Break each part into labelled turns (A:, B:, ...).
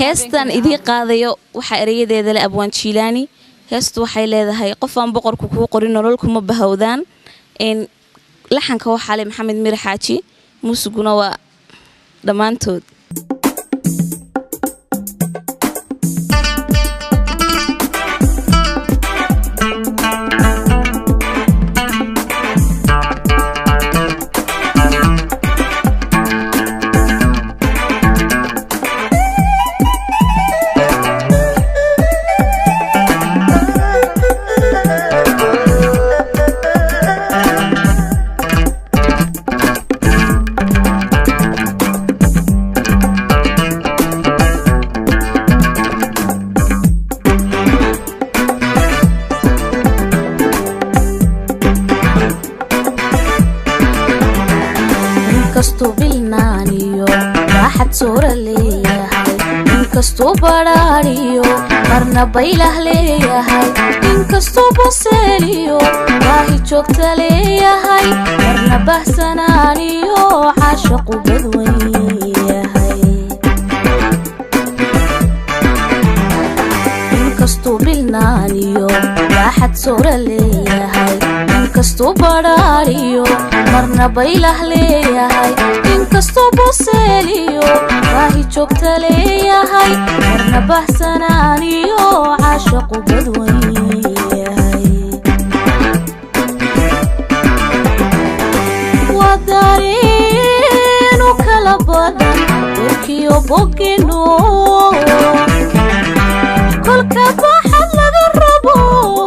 A: heestan idii qaadayo waxa erayadeeda la abwaan Jilaani heestu waxay leedahay qof aan boqorku ku qorin nololku ma bahawdaan laxanka waxa leh Maxamed Mir Xaaji muusiguna waa dhamaantood inkastoo baraariyo marna baylah leeyahay inkastoo boseeliyo baahi joogta leeyahay marna bahsanaaniyo caashaqu badweeyahay inkastoo bilnaaniyo raaxad soora leeyahay inkastoo baraariyo marna baylah leeyahay inkastoo boseeliyo baahi joogta leeyahay marna bahsanaaniyo caashaqu badweeyahay wadareenu kala badan warkiyo bogino kolka baxad laga rabo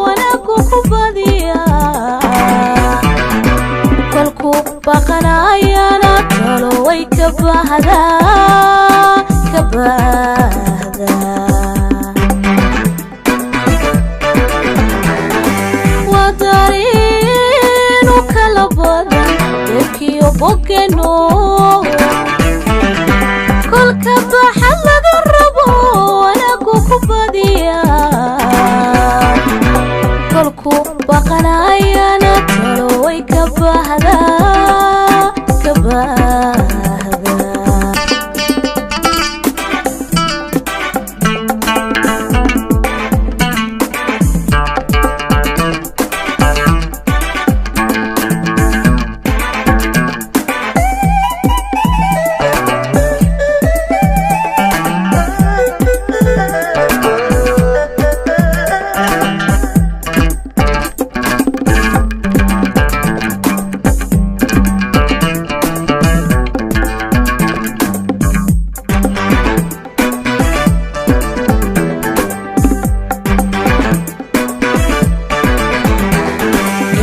A: wanaagu ku badiya kolku baqanayana talo way ka bahdaa wadareenu kala badan warkiyo bogino kolka baxad laga rabo wanaagu ku badiya kolku baqanayana talo way ka bahdaa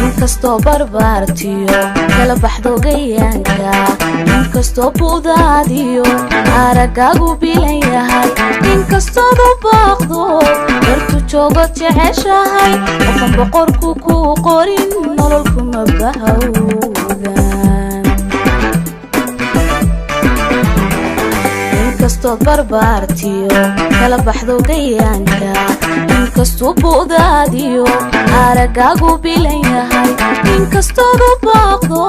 A: inkastoo barbaartiyo kala baxdo gayaanka inkastoo buudaadiyo aragaagu bilan yahay inkastoo baaqdo dartu joogo jeceshahay qofan boqorku ku qorin nololku ma bahawdaan inkastoo barbaartiyo kala baxdo gayaanka inkastoo buudaadiyo aragaagu bilan yahay inkastoo baaqdo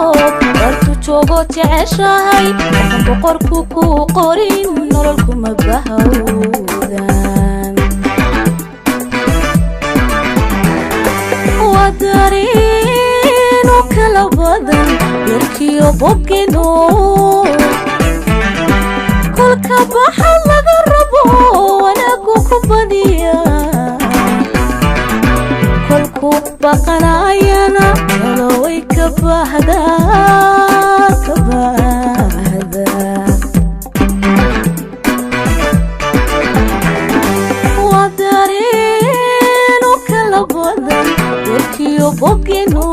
A: dartu joogo jeceshahay qofan boqorku ku qorin nololku ma bahawdaan wadareenu kala badan yarkiyo bogino kolka baxad laga rabo wanaagu ku badiya kolku baqanayana talo way ka bahdaa wadareenu kala badan warkiyo bogino